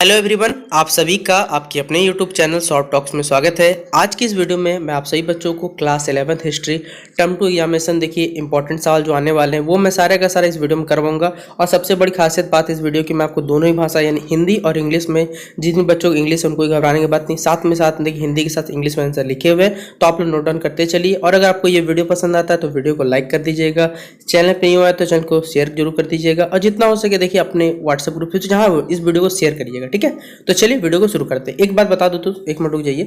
Hello everyone, आप सभी का आपके अपने यूट्यूब चैनल शॉर्ट टॉक्स में स्वागत है। आज की इस वीडियो में मैं आप सभी बच्चों को class 11th history term two examination देखिए इंपॉर्टेंट सवाल जो आने वाले हैं वो मैं सारे का सारा इस वीडियो में करवाऊंगा। और सबसे बड़ी खासियत बात इस वीडियो की, मैं आपको दोनों ही भाषा यानी हिंदी और इंग्लिश में, जिन बच्चों को इंग्लिश है उनको घबराने की बात नहीं, साथ देखिए हिंदी के साथ इंग्लिश में आंसर लिखे हुए हैं, तो आप लोग नोट डाउन करते चलिए। और अगर आपको ये वीडियो पसंद आता है तो वीडियो को लाइक कर दीजिएगा, चैनल पर नहीं हुआ है तो चैनल को शेयर जरूर कर दीजिएगा, और जितना हो सके देखिए अपने व्हाट्सएप ग्रुप पे जहाँ इस वीडियो को शेयर करिएगा। ठीक है, तो चलिए वीडियो को शुरू करते हैं। एक बात बता दो, तो एक मिनट रुक जाइए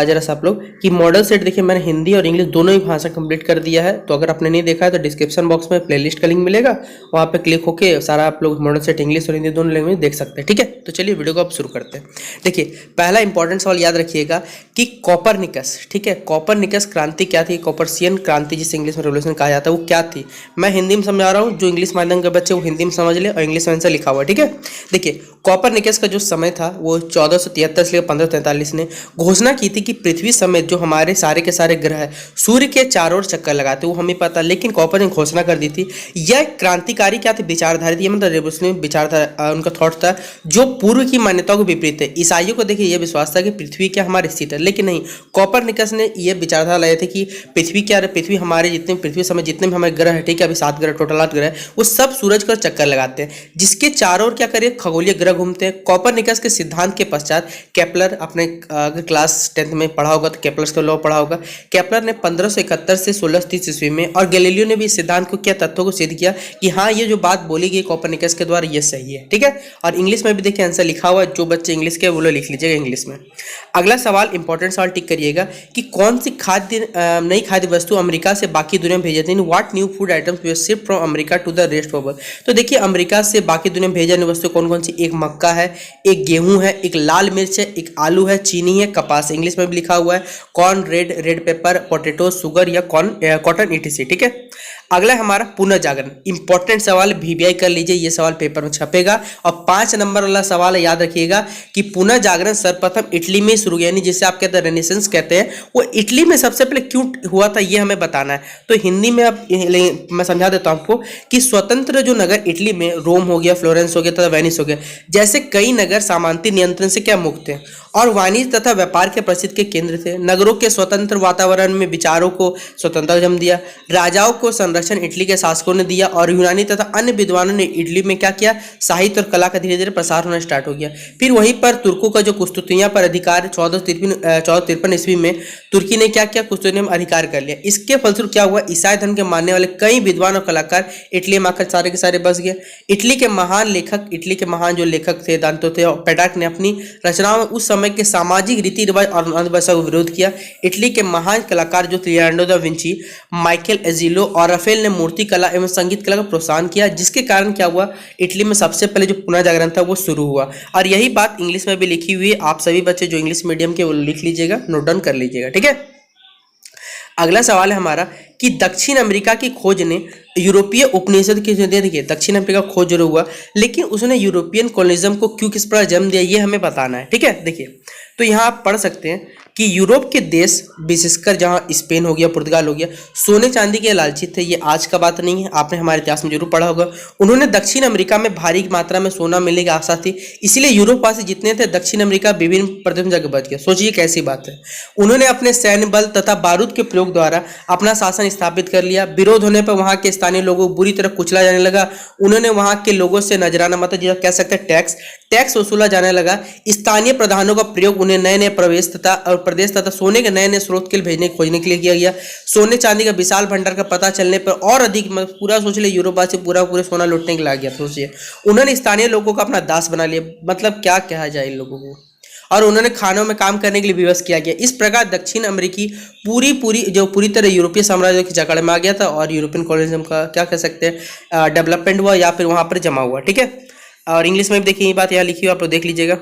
जरा सा आप लोग कि मॉडल सेट देखिए मैंने हिंदी और इंग्लिश दोनों ही भाषा कंप्लीट कर दिया है। तो अगर आपने नहीं देखा है तो डिस्क्रिप्शन बॉक्स में प्लेलिस्ट का लिंक मिलेगा, वहाँ पे क्लिक होके सारा आप लोग मॉडल सेट इंग्लिश और हिंदी दोनों लैंग्वेज देख सकते हैं। ठीक है, तो चलिए वीडियो को अब शुरू करते हैं। देखिए पहला इंपॉर्टेंट सवाल याद रखिएगा कि कॉपरनिकस, ठीक है, कॉपरनिकस क्रांति क्या थी, कॉपर्सियन क्रांति जिसे इंग्लिश में रेवोल्यूशन कहा जाता है वो क्या थी। मैं हिंदी में समझा रहा हूँ, जो इंग्लिश माध्यम के बच्चे वो हिंदी में समझ ले और इंग्लिश में आंसर लिखा हुआ है। ठीक है, देखिए कॉपरनिकस का जो समय था वो 1473 से 1543 ने घोषणा की थी कि पृथ्वी समेत जो हमारे सारे के सारे ग्रह है सूर्य के चारों ओर चक्कर लगाते, वो हमें पता, लेकिन कॉपर ने घोषणा कर दी थी। यह क्रांतिकारी क्या थी, विचारधारा थी, मतलब रेवोल्यूशनरी विचारधारा उनका थॉट था जो पूर्व की मान्यताओं के विपरीत है। ईसाइयों को देखिए यह विश्वास था कि पृथ्वी क्या हमारी स्थित है, लेकिन नहीं, कॉपरनिकस ने यह विचारधारा लाए थे कि पृथ्वी क्या है, पृथ्वी हमारे जितने पृथ्वी समय जितने भी हमारे ग्रह है, ठीक है, अभी 7 ग्रह टोटल 8 ग्रह है, वो सब सूरज का चक्कर लगाते हैं, जिसके चारों ओर क्या करिए खगोलीय ग्रह घूमते हैं। कॉपरनिकस के सिद्धांत के पश्चात केपलर, अपने अगर क्लास 10th में पढ़ा होगा तो केपलर का लॉ पढ़ा होगा, केपलर ने 1571 से 1630 ईस्वी में, और गैलीलियो ने भी इस सिद्धांत को क्या तथ्यों को सिद्ध किया कि हाँ ये जो बात बोली गई कॉपरनिकस के द्वारा ये सही है। ठीक है, और इंग्लिश में भी देखिए आंसर लिखा हुआ है, जो बच्चे इंग्लिश के वो लोग लिख लीजिएगा इंग्लिश में। अगला सवाल इंपॉर्टेंट सवाल टिक करिएगा कि कौन सी नई खाद्य वस्तु अमेरिका से बाकी दुनिया में भेजी जाती है। What new food items we shift from America to the rest of world. तो देखिए अमेरिका से बाकी दुनिया में भेजी जाने वस्तु कौन कौन सी, एक मक्का है, एक गेहूं है, एक लाल मिर्च है, एक आलू है, चीनी है, कपास, इंग्लिश में भी लिखा हुआ है, corn, red pepper, potato, sugar या कॉटन ईटीसी। ठीक है, अगला हमारा पुनर्जागरण, इंपॉर्टेंट सवाल, वीवीआई कर लीजिए, ये सवाल पेपर में छपेगा। और 5 नंबर वाला सवाल है, याद रखिएगा कि पुनर्जागरण सर्वप्रथम इटली में शुरू हुआ, यानी जिसे आप कहते हैं रेनेसेंस कहते हैं, वो इटली में सबसे पहले क्यों हुआ था ये हमें बताना है। तो हिंदी में अब मैं समझा देता हूं आपको कि स्वतंत्र जो नगर इटली में, रोम हो गया, फ्लोरेंस हो गया तथा वेनिस हो गया, जैसे कई नगर सामंती नियंत्रण से क्या मुक्त थे और वाणिज्य तथा व्यापार के प्रसिद्ध के केंद्र थे। नगरों के स्वतंत्र वातावरण में विचारों को स्वतंत्रता जन्म दिया, राजाओं को संरक्षण इटली के शासकों ने दिया, और यूनानी तथा अन्य विद्वानों ने इटली में क्या किया, साहित्य और कला का धीरे धीरे प्रसार होना स्टार्ट हो गया। फिर वहीं पर तुर्कों का जो कुस्तुतिया पर अधिकार 1453 ईस्वी में तुर्की ने क्या किया, कुस्तुतिया में अधिकार कर लिया। इसके फलस्वरूप क्या हुआ, ईसाई धर्म के मानने वाले कई विद्वान और कलाकार इटली में आकर सारे के सारे बस गए। इटली के महान जो लेखक थे दांतो थे और पेट्रार्क ने अपनी रचनाओं में उस समय के सामाजिक रीति रिवाज और अंधविश्वास का विरोध किया। इटली के महान कलाकार जो Leonardo da Vinci, Michael Angelo और राफेल ने मूर्ति कला एवं संगीत कला का प्रोत्साहन किया, जिसके कारण क्या हुआ, इटली में सबसे पहले जो पुनर्जागरण था वो शुरू हुआ। और यही बात इंग्लिश में भी लिखी हुई है, आप सभी बच्चे जो इंग्लिश मीडियम के वो लिख लीजिएगा, नोट डाउन कर लीजिएगा। ठीक है, अगला सवाल है हमारा कि दक्षिण अमेरिका की खोज ने यूरोपीय उपनिवेश की, देखिए दक्षिण अफ्रीका खोज जरूर हुआ, लेकिन उसने यूरोपियन कॉलोनिज्म को क्यों किस प्रकार जन्म दिया ये हमें बताना है। ठीक है, देखिए तो यहाँ आप पढ़ सकते हैं कि यूरोप के देश विशेषकर जहाँ स्पेन हो गया, पुर्तगाल हो गया, सोने चांदी के लालची थे। ये आज का बात नहीं है, आपने हमारे इतिहास में जरूर पढ़ा होगा। उन्होंने दक्षिण अमेरिका में भारी मात्रा में सोना मिलने की आशा थी, इसलिए यूरोपवासी जितने थे दक्षिण अमेरिका विभिन्न प्रदेशों में जाकर बच गया। सोचिए कैसी बात है। उन्होंने अपने सैन्य बल तथा बारूद के प्रयोग द्वारा अपना शासन स्थापित कर लिया। विरोध होने पर वहां के स्थानीय लोगों को बुरी तरह कुचला जाने लगा। उन्होंने वहां के लोगों से नजराना, मतलब जो कह सकते हैं टैक्स वसूला जाने लगा। स्थानीय प्रधानों का प्रयोग उन्हें नए नए प्रदेश तथा सोने के नए नए स्रोत के लिए भेजने खोजने के लिए किया गया। सोने चांदी का विशाल भंडार का पता चलने पर और अधिक पूरा सोच लिया यूरोपवासी पूरे सोना लूटने के लिए आ गया। सोचिए उन्होंने स्थानीय लोगों को अपना दास बना लिया, मतलब क्या कहा जाए इन लोगों को, और उन्होंने खानों में काम करने के लिए विवश किया गया। इस प्रकार दक्षिण अमेरिकी पूरी तरह यूरोपीय साम्राज्य की जकड़ में आ गया था और यूरोपियन कॉलोनिज्म का क्या कह सकते हैं डेवलपमेंट हुआ या फिर वहां पर जमा हुआ। ठीक है, और इंग्लिश में भी देखिए ये बात यहाँ लिखी हुई, आप लोग देख लीजिएगा।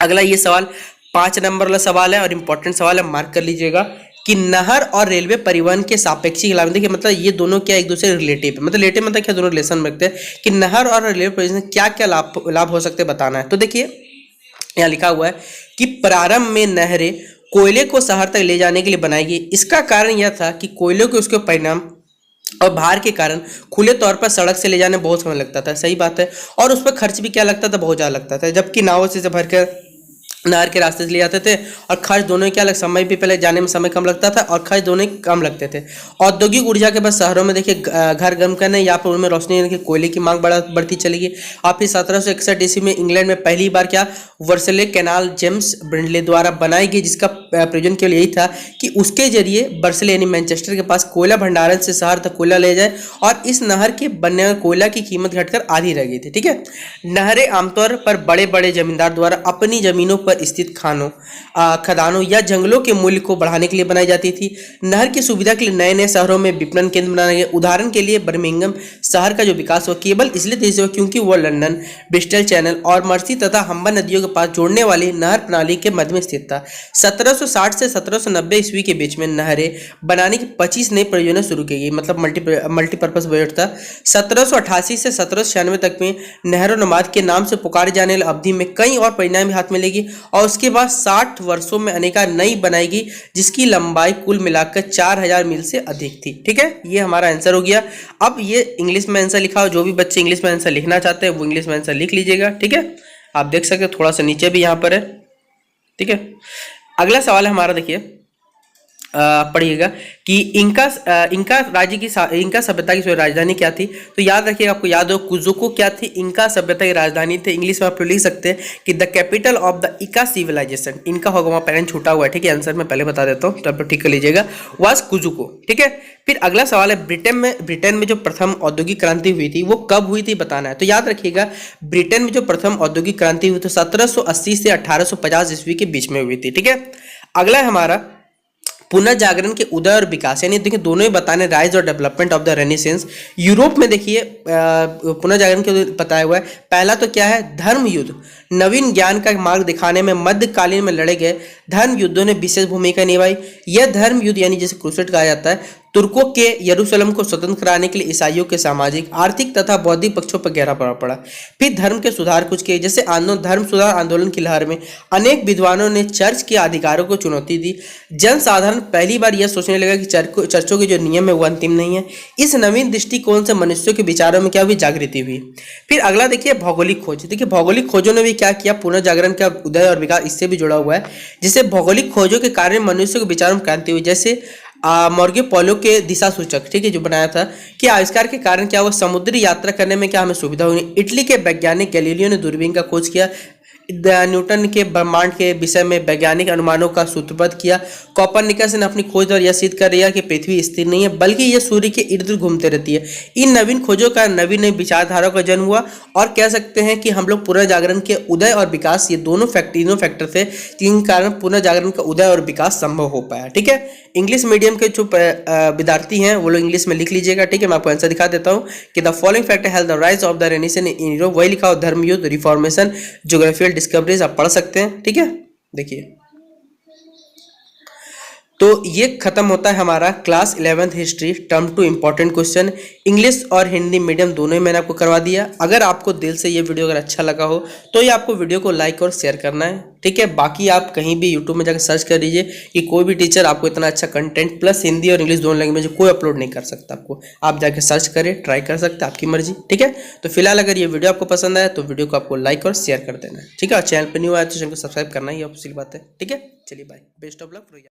अगला ये सवाल 5 नंबर वाला सवाल है और इंपॉर्टेंट सवाल है, मार्क कर लीजिएगा कि नहर और रेलवे परिवहन के सापेक्षिक लाभ, देखिए मतलब ये दोनों क्या एक दूसरे रिलेटिव है, मतलब रिलेटिव मतलब क्या दोनों रिलेशन रखते हैं कि नहर और रेलवे परिवहन क्या क्या लाभ हो सकते हैं बताना है। तो देखिए यहाँ लिखा हुआ है कि प्रारंभ में नहरें कोयले को शहर तक ले जाने के लिए बनाई गई। इसका कारण यह था कि कोयले के उसके परिणाम और भार के कारण खुले तौर पर सड़क से ले जाने में बहुत समय लगता था, सही बात है। और उस पर खर्च भी क्या लगता था, बहुत ज़्यादा लगता था, जबकि नावों से भर कर नहर के रास्ते से ले जाते थे और खर्च दोनों ही क्या लग, समय भी पहले जाने में समय कम लगता था और खर्च दोनों ही कम लगते थे। औद्योगिक ऊर्जा के बाद शहरों में देखिए घर गर्म करने या फिर उनमें रोशनी देने के कोयले की मांग बढ़ती चली गई। और फिर 1761 ईस्वी में इंग्लैंड में पहली बार क्या वर्सले कैनाल जेम्स ब्रिंडले द्वारा बनाई गई, जिसका प्रयोजन केवल यही था कि उसके जरिए बर्सले यानी मैनचेस्टर के पास कोयला भंडारण से शहर तक कोयला ले जाए और इस नहर के बनने वाले कोयला की कीमत घटकर आधी रह गई थी। ठीक है, नहरें आमतौर पर बड़े बड़े जमींदार द्वारा अपनी जमीनों पर स्थित खदानों या जंगलों के मूल्य को बढ़ाने के लिए बनाई जाती थी। नहर की सुविधा के लिए नए नए शहरों में विपणन केंद्र बनाए गए। उदाहरण के लिए बर्मिंघम शहर का जो विकास हुआ केवल इसलिए तेजी हुआ क्योंकि वह लंदन, ब्रिस्टल चैनल और मर्सी तथा हम्बर नदियों के पास जोड़ने वाली नहर प्रणाली के मध्य में स्थित था। 1760 से 1790 ईस्वी के बीच में नहरें बनाने की 25 नई परियोजनाएं शुरू की गई, मतलब मल्टीपर्पज प्रोजेक्ट था। 1788 से 1796 तक में नहरों नमाद के नाम से पुकारे जाने वाली अवधि में कई और परियोजनाएं भी हाथ में लेगी और उसके बाद 60 वर्षों में अनेका नई बनाएगी, जिसकी लंबाई कुल मिलाकर 4000 मील से अधिक थी। ठीक है, ये हमारा आंसर हो गया। अब ये इंग्लिश में आंसर लिखा हो, जो भी बच्चे इंग्लिश में आंसर लिखना चाहते हैं वो इंग्लिश में आंसर लिख लीजिएगा। ठीक है, आप देख सकते हैं थोड़ा सा नीचे भी यहाँ पर है। ठीक है, अगला सवाल है हमारा, देखिए पढ़िएगा कि इंका राज्य की इंका सभ्यता की राजधानी क्या थी। तो याद रखिएगा, आपको याद हो कुजुको क्या थी, इंका सभ्यता की राजधानी थी। इंग्लिश में आप लिख सकते हैं कि the capital of the Inca civilization, इनका होगा वहाँ पैरेंट छूटा हुआ है। ठीक है, आंसर मैं पहले बता देता हूँ, तब ठीक कर लीजिएगा, वाज कुजुको। ठीक है, फिर अगला सवाल है ब्रिटेन में जो प्रथम औद्योगिक क्रांति हुई थी वो कब हुई थी बताना है। तो याद रखिएगा, ब्रिटेन में जो प्रथम औद्योगिक क्रांति हुई थी 1780 से 1850 ईस्वी के बीच में हुई थी। ठीक है, अगला है हमारा पुनर्जागरण के उदय और विकास, यानी देखिए दोनों ही बताने राइज और development of the renaissance. Europe में देखिए पुनर्जागरण के बताया हुआ है। पहला तो क्या है, धर्म युद्ध। नवीन ज्ञान का मार्ग दिखाने में मध्यकालीन में लड़े गए धर्म युद्धों ने विशेष भूमिका निभाई। यह धर्म युद्ध यानी जिसे क्रूसेड कहा जाता है, तुर्कों के यरूशलेम को स्वतंत्र कराने के लिए ईसाइयों के सामाजिक, आर्थिक तथा बौद्धिक पक्षों पर गहरा प्रभाव पड़ा। फिर धर्म के सुधार कुछ किए, जैसे धर्म सुधार आंदोलन की लहर में अनेक विद्वानों ने चर्च के अधिकारों को चुनौती दी। जन साधारण पहली बार यह सोचने लगा कि चर्चों के जो नियम है वो अंतिम नहीं है। इस नवीन दृष्टिकोण से मनुष्यों के विचारों में क्या हुई, जागृति हुई। फिर अगला देखिए भौगोलिक खोज। देखिए भौगोलिक खोजों ने भी क्या किया, पुनर्जागरण का उदय और विकास इससे भी जुड़ा हुआ है। जैसे भौगोलिक खोजों के कारण मनुष्यों के विचारों में क्रांति हुई। जैसे मॉर्गे पोलो के दिशा सूचक, ठीक है, जो बनाया था, कि आविष्कार के कारण क्या हुआ, समुद्री यात्रा करने में क्या हमें सुविधा हुई। इटली के वैज्ञानिक गैलीलियो ने दूरबीन का खोज किया। न्यूटन के ब्रह्मांड के विषय में वैज्ञानिक अनुमानों का सूत्रबद्ध किया। कोपरनिकस ने अपनी खोज और यह सिद्ध कर दिया कि पृथ्वी स्थिर नहीं है बल्कि यह सूर्य के इर्द गिर्द घूमते रहती है। इन नवीन खोजों का नवीन नई विचारधाराओं का जन्म हुआ और कह सकते हैं कि हम लोग पुनर्जागरण के उदय और विकास, ये दोनों फैक्टर थे जिन कारण पुनर्जागरण का उदय और विकास संभव हो पाया। ठीक है, इंग्लिश मीडियम के जो विद्यार्थी हैं वो लोग इंग्लिश में लिख लीजिएगा। ठीक है, मैं आपको आंसर दिखा देता हूँ कि the following factor help the rise of the renaissance in Europe, वही लिखा हो, धर्म युद्ध, रिफॉर्मेशन, ज्योग्राफिकल डिस्कवरीज, आप पढ़ सकते हैं। ठीक है, देखिए तो ये खत्म होता है हमारा class 11th history term 2 important question. English और हिंदी मीडियम दोनों ही मैंने आपको करवा दिया। अगर आपको दिल से ये वीडियो अगर अच्छा लगा हो तो ये आपको वीडियो को लाइक और शेयर करना है। ठीक है, बाकी आप कहीं भी यूट्यूब में जाकर सर्च कर लीजिए कि कोई भी टीचर आपको इतना अच्छा कंटेंट प्लस हिंदी और इंग्लिश दोनों लैंग्वेज में कोई अपलोड नहीं कर सकता। आपको आप जाकर सर्च करें, ट्राई कर सकते हैं, आपकी मर्जी। ठीक है, तो फिलहाल अगर ये वीडियो आपको पसंद आया तो वीडियो को आपको लाइक और शेयर कर देना है। ठीक है, चैनल पर न्यू आया तो चैनल को सब्सक्राइब करना ही ऑफिशियल बात है। ठीक है, चलिए बाय, बेस्ट ऑफ लक।